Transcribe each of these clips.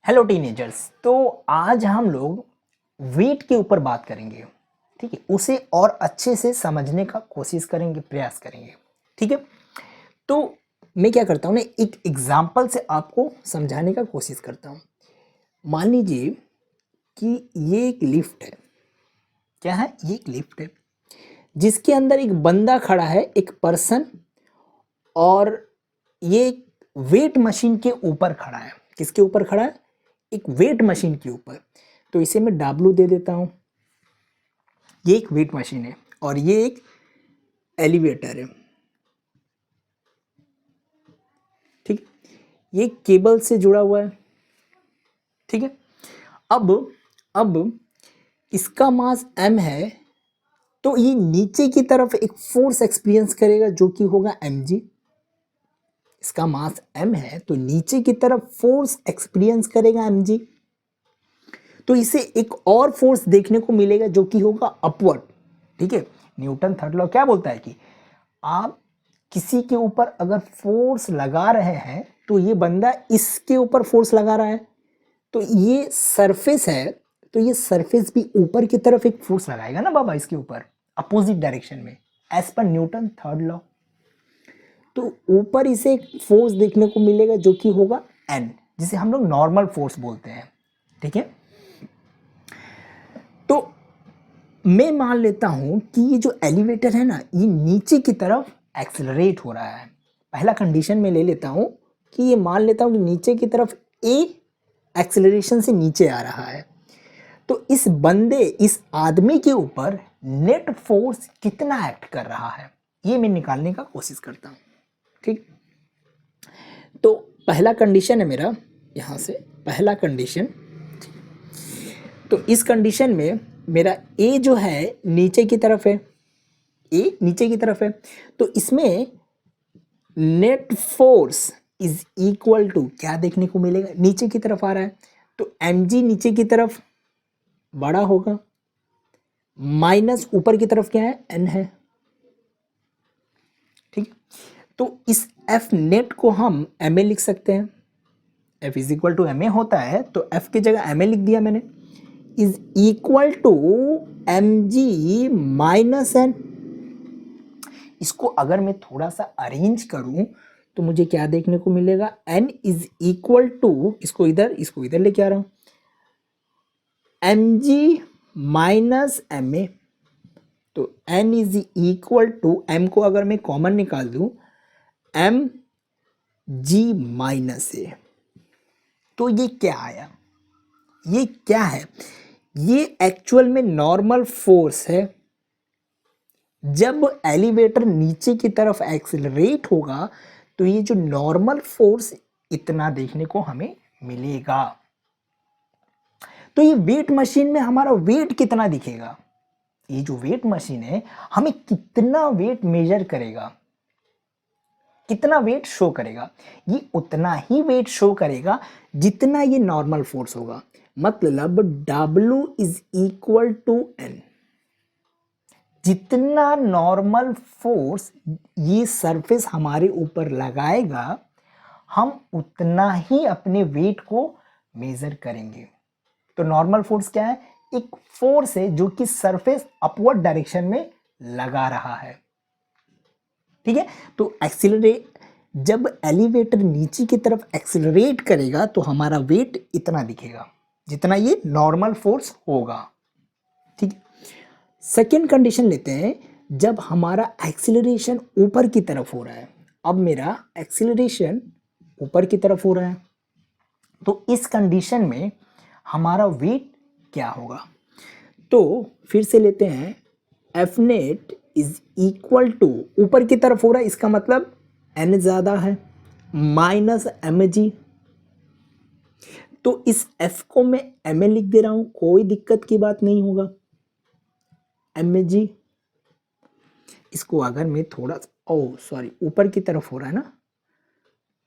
Hello teenagers. तो आज हम लोग वेट के ऊपर बात करेंगे। ठीक है, उसे और अच्छे से समझने का कोशिश करेंगे, प्रयास करेंगे। ठीक है, तो मैं क्या करता हूँ ना, एक एग्जाम्पल से आपको समझाने का कोशिश करता हूँ। मान लीजिए कि ये एक लिफ्ट है। क्या है? ये एक लिफ्ट है जिसके अंदर एक बंदा खड़ा है, एक पर्सन, और ये एक वेट मशीन के ऊपर खड़ा है। किसके ऊपर खड़ा है? एक वेट मशीन के ऊपर। तो इसे मैं W दे देता हूं। ये एक वेट मशीन है और ये एक एलिवेटर है। ठीक, ये केबल से जुड़ा हुआ है। ठीक है, अब इसका मास m है, तो ये नीचे की तरफ एक फोर्स एक्सपीरियंस करेगा जो कि होगा mg। इसका मास m है तो नीचे की तरफ फोर्स एक्सपीरियंस करेगा mg। तो इसे एक और फोर्स देखने को मिलेगा जो कि होगा अपवर्ड। ठीक है, न्यूटन थर्ड लॉ क्या बोलता है कि आप किसी के ऊपर अगर फोर्स लगा रहे हैं तो ये बंदा इसके ऊपर फोर्स लगा रहा है, तो ये सरफेस है, तो ये सरफेस भी ऊपर की तरफ एक फोर्स लगाएगा ना बाबा, इसके ऊपर अपोजिट डायरेक्शन में, as per Newton third law. तो ऊपर इसे एक फोर्स देखने को मिलेगा जो कि होगा एन, जिसे हम लोग नॉर्मल फोर्स बोलते हैं। ठीक है, तो मैं मान लेता हूं कि ये जो एलिवेटर है ना, ये नीचे की तरफ एक्सेलरेट हो रहा है। पहला कंडीशन में ले लेता हूं कि ये मान लेता हूं कि नीचे की तरफ ए एक्सेलरेशन से नीचे आ रहा है। तो इस बंदे, इस आदमी के ऊपर नेट फोर्स कितना एक्ट कर रहा है, ये मैं निकालने का कोशिश करता हूं। ठीक, तो पहला कंडीशन है मेरा, यहां से पहला कंडीशन। तो इस कंडीशन में मेरा ए जो है नीचे की तरफ है, ए नीचे की तरफ है, तो इसमें net force is equal to क्या देखने को मिलेगा? नीचे की तरफ आ रहा है तो mg नीचे की तरफ बड़ा होगा, माइनस ऊपर की तरफ क्या है? n है। ठीक, तो इस F नेट को हम ma लिख सकते हैं। F is equal to ma होता है तो F की जगह ma लिख दिया मैंने, is equal to mg minus n। इसको अगर मैं थोड़ा सा अरेंज करूं तो मुझे क्या देखने को मिलेगा? n इज इक्वल टू, इसको इधर लेके आ रहा हूं, mg माइनस ma। तो n is equal to, m को अगर मैं कॉमन निकाल दूं, mg माइनस a। तो ये क्या आया? ये क्या है? ये एक्चुअल में नॉर्मल फोर्स है। जब एलिवेटर नीचे की तरफ एक्सेलरेट होगा तो ये जो नॉर्मल फोर्स इतना देखने को हमें मिलेगा। तो ये वेट मशीन में हमारा वेट कितना दिखेगा? ये जो वेट मशीन है हमें कितना वेट मेजर करेगा, कितना वेट शो करेगा? ये उतना ही वेट शो करेगा जितना ये नॉर्मल फोर्स होगा। मतलब W is equal to N। जितना नॉर्मल फोर्स ये सरफेस हमारे ऊपर लगाएगा, हम उतना ही अपने वेट को मेजर करेंगे। तो नॉर्मल फोर्स क्या है? एक फोर्स है जो कि सरफेस अपवर्ड डायरेक्शन में लगा रहा है। ठीक है, तो एक्सीलरेट, जब एलिवेटर नीचे की तरफ एक्सीलरेट करेगा तो हमारा वेट इतना दिखेगा जितना ये नॉर्मल फोर्स होगा। ठीक, सेकेंड कंडीशन लेते हैं, जब हमारा एक्सीलरेशन ऊपर की तरफ हो रहा है। अब मेरा एक्सीलरेशन ऊपर की तरफ हो रहा है तो इस कंडीशन में हमारा वेट क्या होगा? तो फिर से लेते हैं, F net is equal to, ऊपर की तरफ हो रहा है इसका मतलब एन ज्यादा है, माइनस एम जी। तो इस एफ को मैं एम ए लिख दे रहा हूं, कोई दिक्कत की बात नहीं होगा, एम जी। इसको अगर मैं थोड़ा, ओ सॉरी, ऊपर की तरफ हो रहा है ना,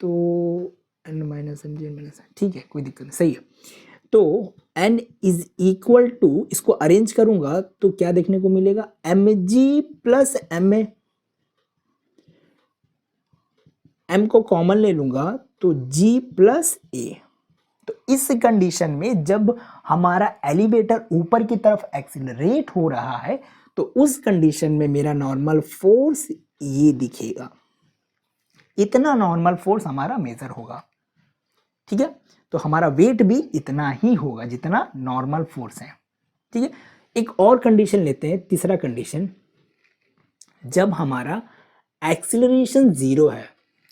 तो N minus M G minus, ठीक है, कोई दिक्कत नहीं, सही है। तो n इज इक्वल टू, इसको अरेंज करूंगा तो क्या देखने को मिलेगा? M G plus M A. m को कॉमन ले लूंगा तो g प्लस ए। तो इस कंडीशन में जब हमारा एलिवेटर ऊपर की तरफ एक्सीलरेट हो रहा है तो उस कंडीशन में मेरा नॉर्मल फोर्स ये दिखेगा, इतना नॉर्मल फोर्स हमारा मेजर होगा। ठीक है, तो हमारा वेट भी इतना ही होगा जितना नॉर्मल फोर्स है। ठीक है, एक और कंडीशन लेते हैं, तीसरा कंडीशन, जब हमारा एक्सीलरेशन जीरो है।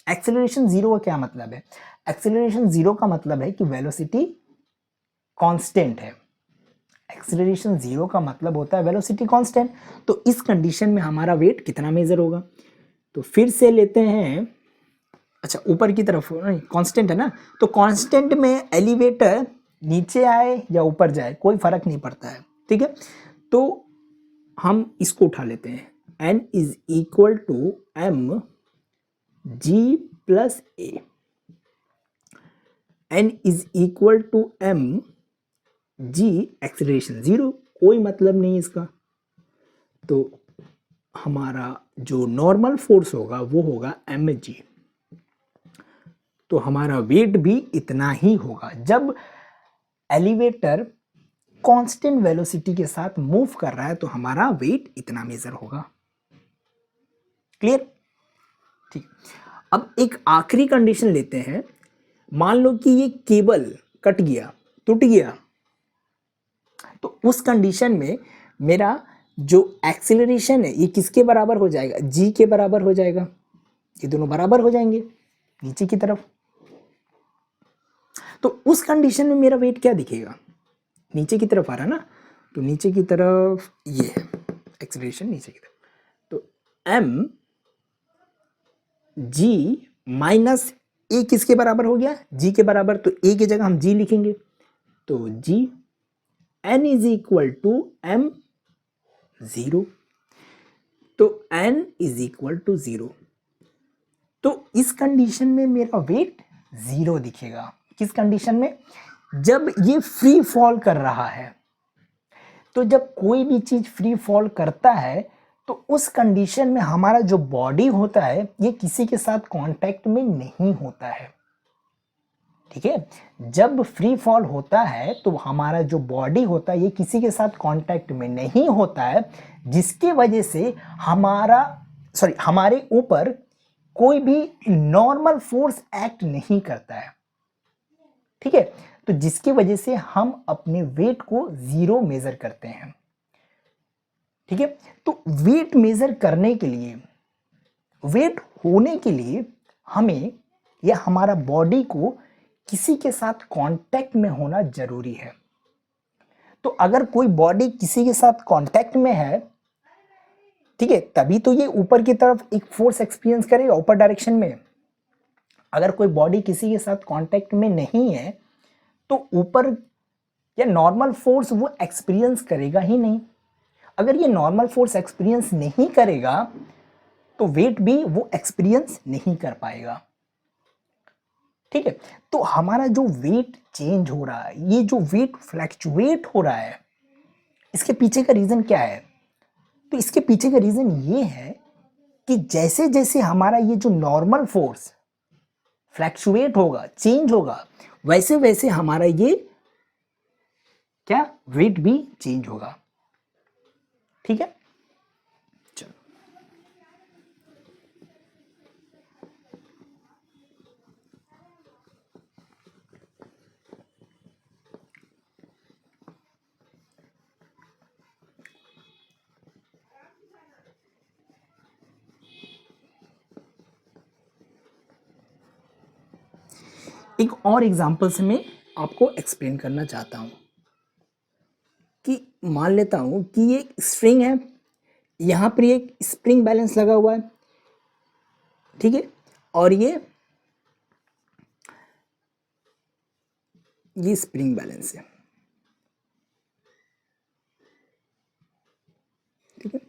एक्सीलरेशन जीरो का क्या मतलब है? एक्सीलरेशन जीरो का मतलब है कि वेलोसिटी कांस्टेंट है। एक्सीलरेशन जीरो का मतलब होता है वेलोसिटी कांस्टेंट। तो इस कंडीशन में हमारा वेट कितना मेजर होगा? तो फिर से लेते हैं, अच्छा ऊपर की तरफ नहीं, कांस्टेंट है ना, तो कांस्टेंट में एलिवेटर नीचे आए या ऊपर जाए कोई फर्क नहीं पड़ता है। ठीक है, तो हम इसको उठा लेते हैं, n is equal to m g plus a। n is equal to m g, acceleration zero, कोई मतलब नहीं इसका, तो हमारा जो नॉर्मल फोर्स होगा वो होगा mg। तो हमारा वेट भी इतना ही होगा जब एलिवेटर कांस्टेंट वेलोसिटी के साथ मूव कर रहा है, तो हमारा वेट इतना मेजर होगा। क्लियर? ठीक, अब एक आखिरी कंडीशन लेते हैं। मान लो कि ये केबल कट गया, टूट गया, तो उस कंडीशन में मेरा जो एक्सीलरेशन है ये किसके बराबर हो जाएगा? जी के बराबर हो जाएगा। ये दोनों बराबर हो जाएंगे नीचे की तरफ। तो उस कंडीशन में मेरा वेट क्या दिखेगा? नीचे की तरफ आ रहा ना, तो नीचे की तरफ ये है एक्सीलरेशन नीचे की तरफ, तो m g माइनस ए किसके बराबर हो गया? g के बराबर, तो a की जगह हम g लिखेंगे, तो g n is equal to m zero, तो n is equal to zero. तो इस कंडीशन में मेरा वेट जीरो दिखेगा। किस कंडीशन में? जब ये फ्री फॉल कर रहा है। तो जब कोई भी चीज फ्री फॉल करता है तो उस कंडीशन में हमारा जो बॉडी होता है ये किसी के साथ कांटेक्ट में नहीं होता है। ठीक है, जब फ्री फॉल होता है तो हमारा जो बॉडी होता है ये किसी के साथ कांटेक्ट में नहीं होता है, जिसके वजह से हमारे ऊपर कोई भी नॉर्मल फोर्स एक्ट नहीं करता है। ठीक है, तो जिसकी वजह से हम अपने वेट को जीरो मेजर करते हैं। ठीक है, तो वेट मेजर करने के लिए, वेट होने के लिए हमें या हमारा बॉडी को किसी के साथ कांटेक्ट में होना जरूरी है। तो अगर कोई बॉडी किसी के साथ कांटेक्ट में है, ठीक है, तभी तो ये ऊपर की तरफ एक फोर्स एक्सपीरियंस करेगा ऊपर डायरेक्शन में। अगर कोई बॉडी किसी के साथ कांटेक्ट में नहीं है तो ऊपर या नॉर्मल फोर्स वो एक्सपीरियंस करेगा ही नहीं। अगर ये नॉर्मल फोर्स एक्सपीरियंस नहीं करेगा तो वेट भी वो एक्सपीरियंस नहीं कर पाएगा। ठीक है, तो हमारा जो वेट चेंज हो रहा है, ये जो वेट फ्लैक्चुएट हो रहा है, इसके पीछे का रीजन क्या है? तो इसके पीछे का रीजन ये है कि जैसे जैसे हमारा ये जो नॉर्मल फोर्स फ्लैक्चुएट होगा, चेंज होगा, वैसे वैसे हमारा ये क्या वेट भी चेंज होगा। ठीक है, चलो एक और एग्जांपल से मैं आपको एक्सप्लेन करना चाहता हूं कि मान लेता हूं कि ये स्ट्रिंग है, यहां पर एक स्प्रिंग बैलेंस लगा हुआ है। ठीक है, और ये स्प्रिंग बैलेंस है। ठीक है,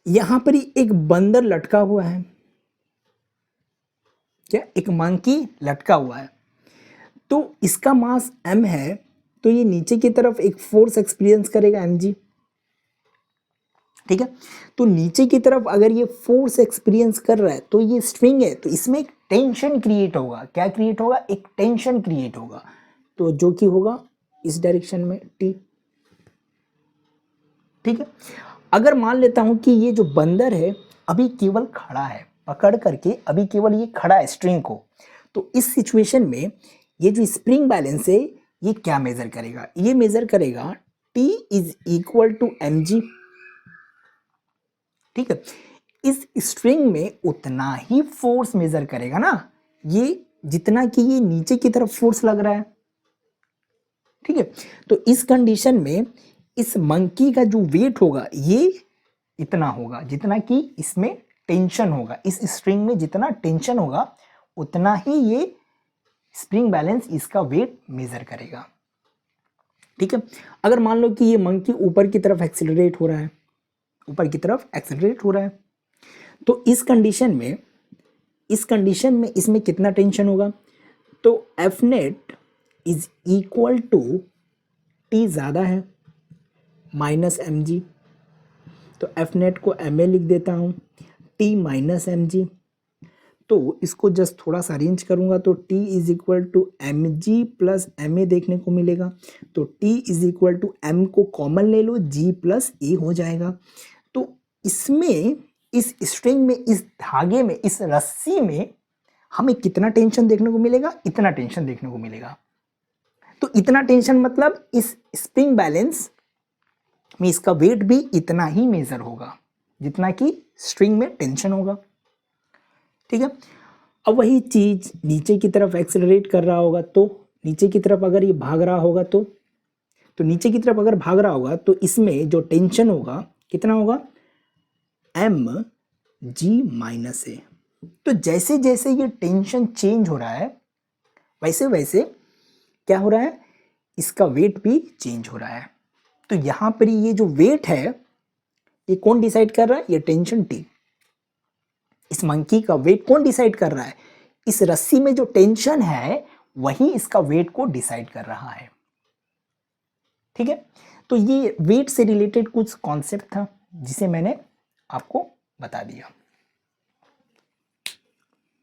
यहां पर एक बंदर लटका हुआ है, क्या एक मंकी लटका हुआ है, तो इसका मास m है, तो ये नीचे की तरफ एक फोर्स एक्सपीरियंस करेगा mg। ठीक है, तो नीचे की तरफ अगर ये फोर्स एक्सपीरियंस कर रहा है तो ये स्ट्रिंग है, तो इसमें एक टेंशन क्रिएट होगा। क्या क्रिएट होगा? एक टेंशन क्रिएट होगा, तो जो कि होगा इस डायरेक्शन में टी। ठीक है, अगर मान लेता हूं कि ये जो बंदर है अभी केवल खड़ा है, पकड़ करके अभी केवल ये खड़ा है स्ट्रिंग को, तो इस सिचुएशन में ये जो स्प्रिंग बैलेंस है ये क्या मेजर करेगा? ये मेजर करेगा T is equal to mg। ठीक है, इस स्ट्रिंग में उतना ही फोर्स मेजर करेगा ना, ये जितना कि ये नीचे की तरफ फोर्स लग रहा है। ठीक है, तो इस कंडीशन में इस मंकी का जो वेट होगा ये इतना होगा जितना कि इसमें टेंशन होगा। इस स्ट्रिंग में जितना टेंशन होगा उतना ही ये स्प्रिंग बैलेंस इसका वेट मेजर करेगा। ठीक है, अगर मान लो कि ये मंकी ऊपर की तरफ एक्सेलरेट हो रहा है, ऊपर की तरफ एक्सेलरेट हो रहा है, तो इस कंडीशन में इसमें कितना टेंशन होगा? तो F net is equal to T ज़्यादा है माइनस एम जी, तो एफ नेट को एम ए लिख देता हूँ, टी माइनस एम जी, तो इसको जस्ट थोड़ा सा अरेंज करूँगा तो T is equal to M G plus M A देखने को मिलेगा। तो T is equal to M को कॉमन ले लो, जी प्लस ए हो जाएगा। तो इसमें इस स्ट्रिंग में, इस धागे में, इस रस्सी में हमें कितना टेंशन देखने को मिलेगा? इतना टेंशन देखने को मिलेगा। तो इतना टेंशन मतलब इस स्प्रिंग बैलेंस में इसका वेट भी इतना ही मेजर होगा जितना कि स्ट्रिंग में टेंशन होगा। ठीक है, अब वही चीज नीचे की तरफ एक्सेलरेट कर रहा होगा, तो नीचे की तरफ अगर ये भाग रहा होगा तो नीचे की तरफ अगर भाग रहा होगा तो इसमें जो टेंशन होगा कितना होगा? एम जी माइनस ए। तो जैसे जैसे ये टेंशन चेंज हो रहा है वैसे वैसे क्या हो रहा है? इसका वेट भी चेंज हो रहा है। तो यहां पर ये जो वेट है ये कौन डिसाइड कर रहा है? ये टेंशन टी। इस मंकी का वेट कौन डिसाइड कर रहा है? इस रस्सी में जो टेंशन है वही इसका वेट को डिसाइड कर रहा है। ठीक है, तो ये वेट से रिलेटेड कुछ कॉन्सेप्ट था जिसे मैंने आपको बता दिया।